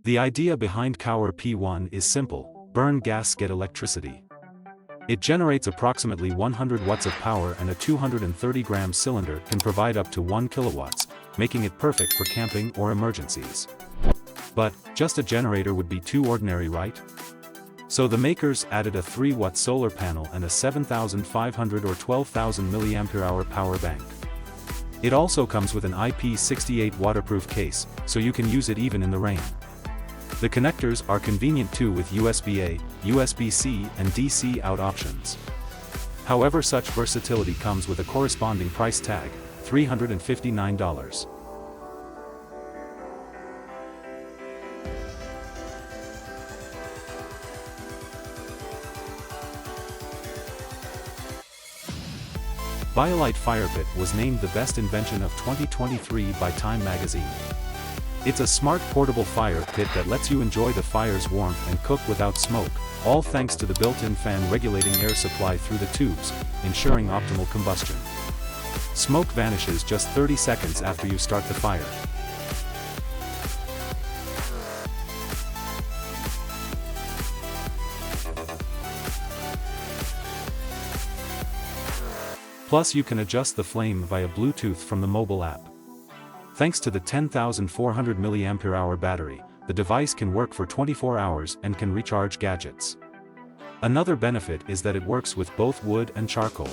The idea behind Cower P1 is simple: burn gas, get electricity. It generates approximately 100 watts of power, and a 230-gram cylinder can provide up to 1 kilowatts, making it perfect for camping or emergencies. But, just a generator would be too ordinary, right? So the makers added a 3-watt solar panel and a 7,500 or 12,000 mAh power bank. It also comes with an IP68 waterproof case, so you can use it even in the rain. The connectors are convenient too, with USB-A, USB-C and DC out options. However, such versatility comes with a corresponding price tag, $359. BioLite Fire Pit was named the best invention of 2023 by Time magazine. It's a smart portable fire pit that lets you enjoy the fire's warmth and cook without smoke, all thanks to the built-in fan regulating air supply through the tubes, ensuring optimal combustion. Smoke vanishes just 30 seconds after you start the fire. Plus, you can adjust the flame via Bluetooth from the mobile app. Thanks to the 10,400 mAh battery, the device can work for 24 hours and can recharge gadgets. Another benefit is that it works with both wood and charcoal.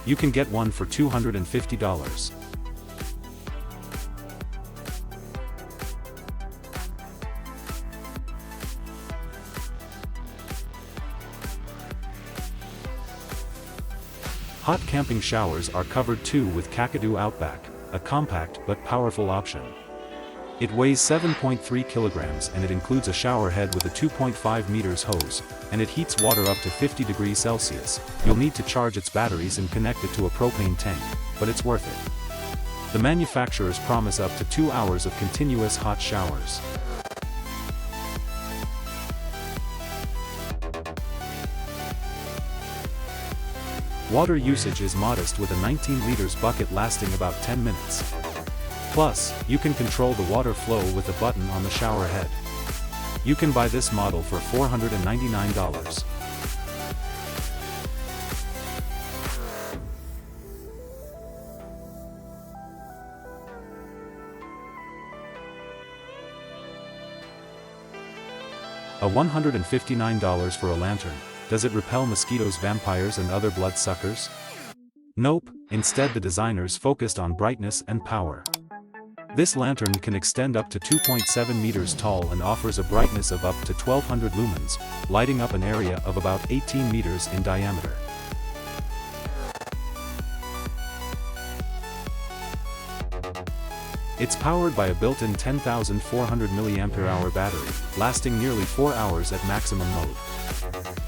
You can get one for $250. Hot camping showers are covered too with Kakadu Outback, a compact but powerful option. It weighs 7.3 kilograms and it includes a shower head with a 2.5 meters hose, and it heats water up to 50 degrees Celsius. You'll need to charge its batteries and connect it to a propane tank, but it's worth it. The manufacturers promise up to 2 hours of continuous hot showers. Water usage is modest, with a 19 liters bucket lasting about 10 minutes. Plus, you can control the water flow with a button on the shower head. You can buy this model for $499. $159 for a lantern. Does it repel mosquitoes, vampires and other bloodsuckers? Nope, instead the designers focused on brightness and power. This lantern can extend up to 2.7 meters tall and offers a brightness of up to 1200 lumens, lighting up an area of about 18 meters in diameter. It's powered by a built-in 10,400 mAh battery, lasting nearly 4 hours at maximum mode.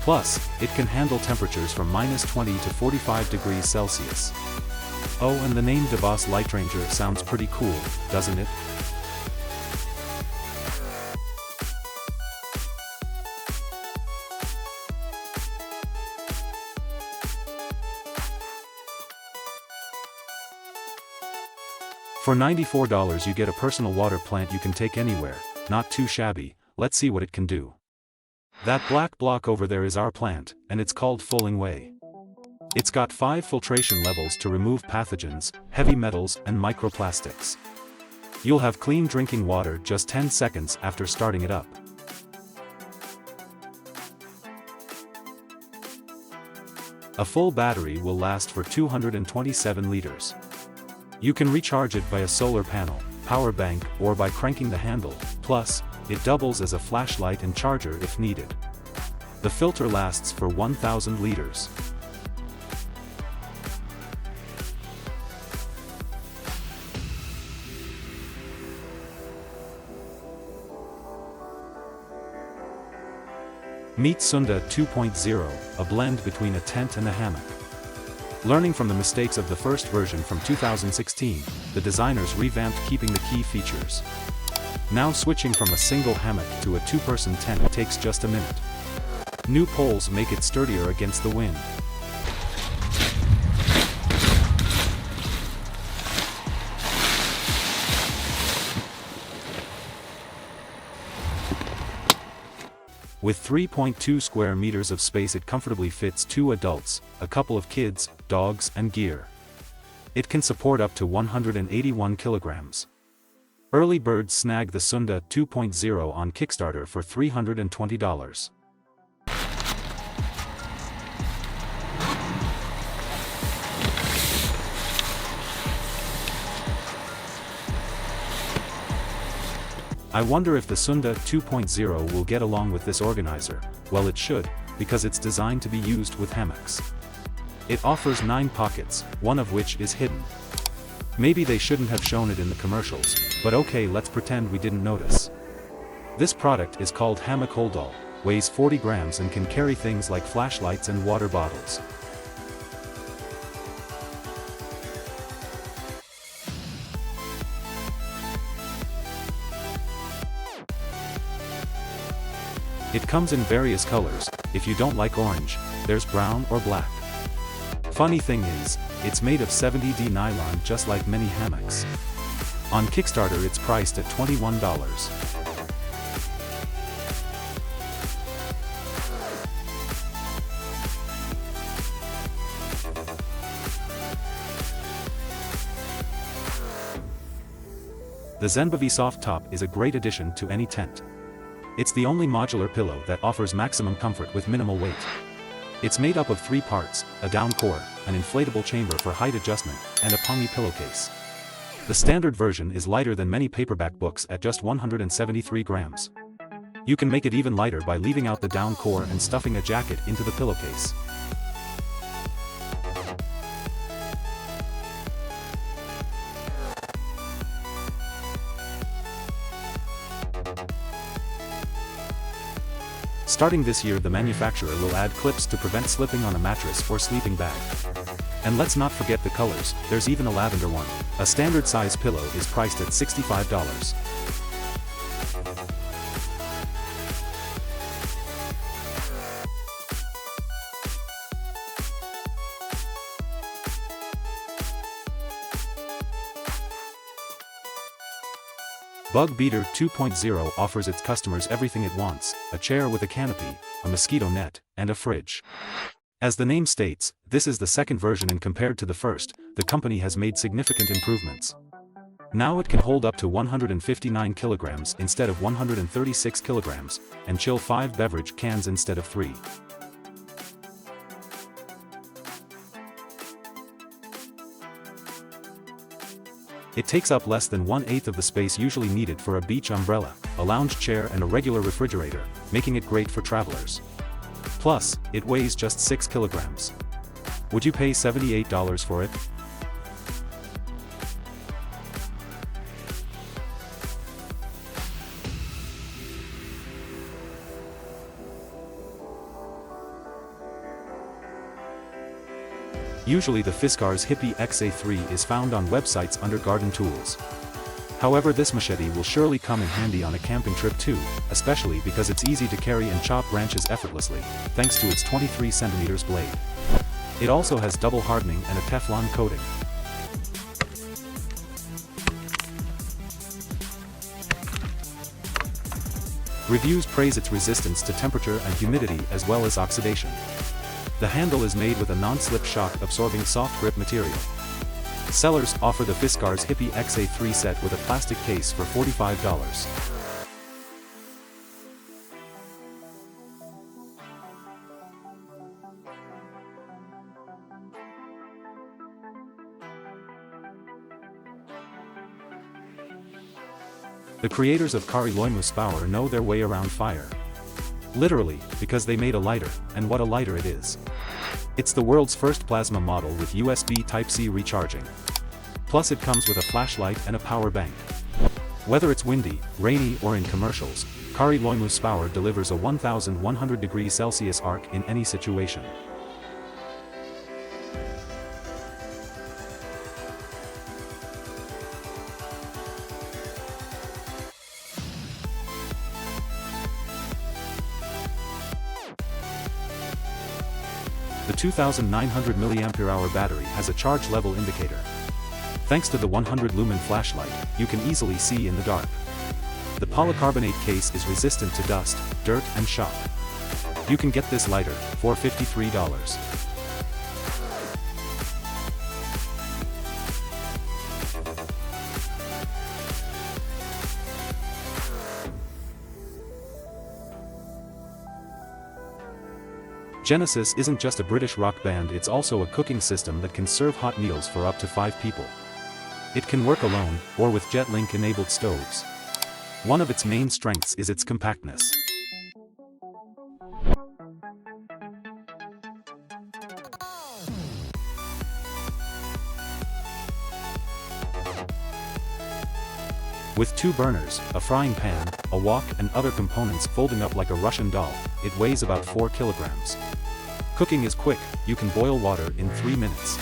Plus, it can handle temperatures from -20 to 45 degrees Celsius. Oh, and the name DeVos Light Ranger sounds pretty cool, doesn't it? For $94 you get a personal water plant you can take anywhere. Not too shabby. Let's see what it can do. That black block over there is our plant, and it's called Fulling Way. It's got 5 filtration levels to remove pathogens, heavy metals and microplastics. You'll have clean drinking water just 10 seconds after starting it up. A full battery will last for 227 liters. You can recharge it by a solar panel, power bank, or by cranking the handle. Plus, it doubles as a flashlight and charger if needed. The filter lasts for 1,000 liters. Meet Sunda 2.0, a blend between a tent and a hammock. Learning from the mistakes of the first version from 2016, the designers revamped keeping the key features. Now switching from a single hammock to a two-person tent takes just a minute. New poles make it sturdier against the wind. With 3.2 square meters of space, it comfortably fits 2 adults, a couple of kids, dogs, and gear. It can support up to 181 kilograms. Early birds snag the Sunda 2.0 on Kickstarter for $320. I wonder if the Sunda 2.0 will get along with this organizer. Well, it should, because it's designed to be used with hammocks. It offers 9 pockets, one of which is hidden. Maybe they shouldn't have shown it in the commercials, but okay, let's pretend we didn't notice. This product is called Hammock Holdall, weighs 40 grams and can carry things like flashlights and water bottles. It comes in various colors. If you don't like orange, there's brown or black. Funny thing is, it's made of 70D nylon just like many hammocks. On Kickstarter it's priced at $21. The Zenbavy Soft Top is a great addition to any tent. It's the only modular pillow that offers maximum comfort with minimal weight. It's made up of 3 parts, a down core, an inflatable chamber for height adjustment, and a pongy pillowcase. The standard version is lighter than many paperback books at just 173 grams. You can make it even lighter by leaving out the down core and stuffing a jacket into the pillowcase. Starting this year, the manufacturer will add clips to prevent slipping on a mattress or sleeping bag. And let's not forget the colors, there's even a lavender one. A standard size pillow is priced at $65. Bug Beater 2.0 offers its customers everything it wants: a chair with a canopy, a mosquito net, and a fridge. As the name states, this is the second version, and compared to the first, the company has made significant improvements. Now it can hold up to 159 kilograms instead of 136 kilograms, and chill 5 beverage cans instead of 3. It takes up less than 1/8 of the space usually needed for a beach umbrella, a lounge chair, and a regular refrigerator, making it great for travelers. Plus, it weighs just 6 kilograms. Would you pay $78 for it? Usually the Fiskars Hippie XA3 is found on websites under garden tools. However, this machete will surely come in handy on a camping trip too, especially because it's easy to carry and chop branches effortlessly, thanks to its 23 cm blade. It also has double hardening and a Teflon coating. Reviews praise its resistance to temperature and humidity as well as oxidation. The handle is made with a non-slip shock-absorbing soft grip material. Sellers offer the Fiskars Hippie XA3 set with a plastic case for $45. The creators of Kari Loimuspower know their way around fire. Literally, because they made a lighter, and what a lighter it is. It's the world's first plasma model with USB Type-C recharging. Plus it comes with a flashlight and a power bank. Whether it's windy, rainy or in commercials, Kari Loimuspower delivers a 1100 degrees Celsius arc in any situation. The 2900 mAh battery has a charge level indicator. Thanks to the 100 lumen flashlight, you can easily see in the dark. The polycarbonate case is resistant to dust, dirt and shock. You can get this lighter for $53. Genesis isn't just a British rock band, it's also a cooking system that can serve hot meals for up to 5 people. It can work alone, or with JetLink-enabled stoves. One of its main strengths is its compactness. With 2 burners, a frying pan, a wok and other components folding up like a Russian doll, it weighs about 4 kilograms. Cooking is quick, you can boil water in 3 minutes.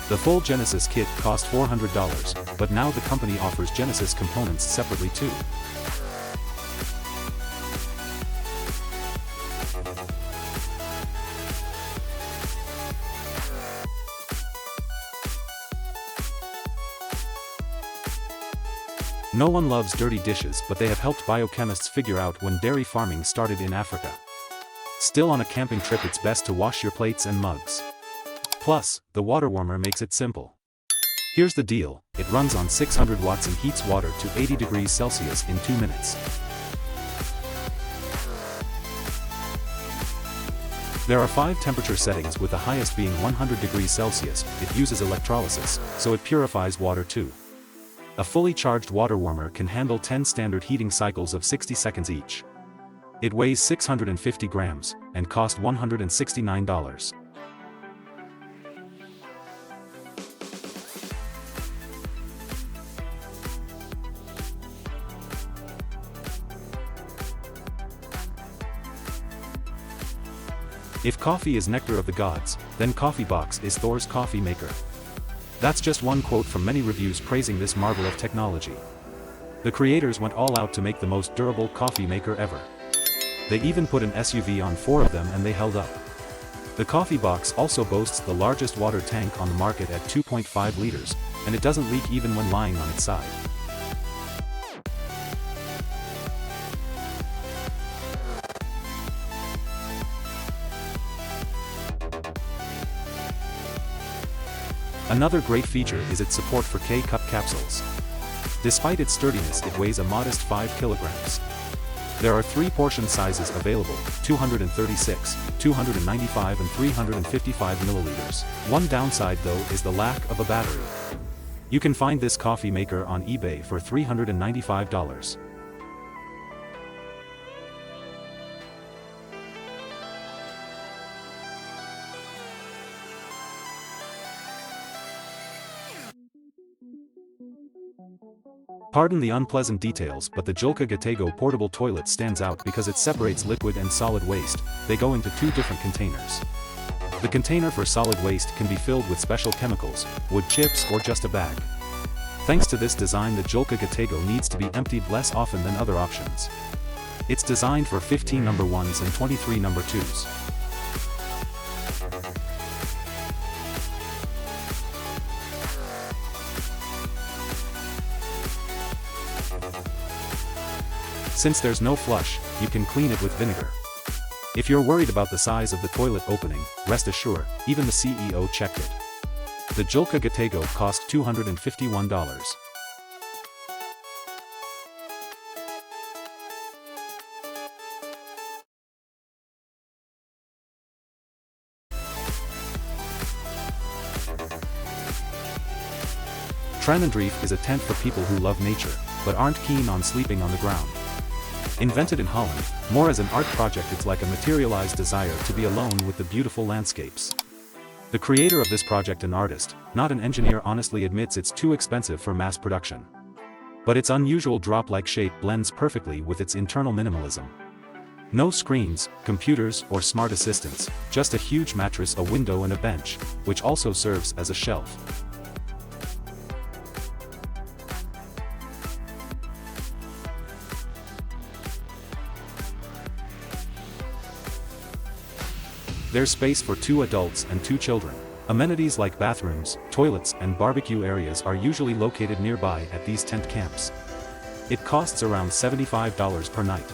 The full Genesis kit cost $400, but now the company offers Genesis components separately too. No one loves dirty dishes, but they have helped biochemists figure out when dairy farming started in Africa. Still on a camping trip, it's best to wash your plates and mugs. Plus, the water warmer makes it simple. Here's the deal, it runs on 600 watts and heats water to 80 degrees Celsius in 2 minutes. There are 5 temperature settings, with the highest being 100 degrees Celsius. It uses electrolysis, so it purifies water too. A fully charged water warmer can handle 10 standard heating cycles of 60 seconds each. It weighs 650 grams, and cost $169. If coffee is nectar of the gods, then CoffeeBox is Thor's coffee maker. That's just one quote from many reviews praising this marvel of technology. The creators went all out to make the most durable coffee maker ever. They even put an SUV on 4 of them and they held up. The CoffeeBox also boasts the largest water tank on the market at 2.5 liters, and it doesn't leak even when lying on its side. Another great feature is its support for K-cup capsules. Despite its sturdiness, it weighs a modest 5 kilograms. There are 3 portion sizes available, 236, 295 and 355 milliliters. One downside though is the lack of a battery. You can find this coffee maker on eBay for $395. Pardon the unpleasant details, but the Julka Gatego portable toilet stands out because it separates liquid and solid waste. They go into 2 different containers. The container for solid waste can be filled with special chemicals, wood chips or just a bag. Thanks to this design, the Julka Gatego needs to be emptied less often than other options. It's designed for 15 number 1s and 23 number 2s. Since there's no flush, you can clean it with vinegar. If you're worried about the size of the toilet opening, rest assured, even the CEO checked it. The Julka Gatego cost $251. Tranendreef is a tent for people who love nature, but aren't keen on sleeping on the ground. Invented in Holland, more as an art project, it's like a materialized desire to be alone with the beautiful landscapes. The creator of this project, an artist, not an engineer, honestly admits it's too expensive for mass production. But its unusual drop-like shape blends perfectly with its internal minimalism. No screens, computers, or smart assistants, just a huge mattress, a window and a bench, which also serves as a shelf. There's space for 2 adults and 2 children. Amenities like bathrooms, toilets, and barbecue areas are usually located nearby at these tent camps. It costs around $75 per night.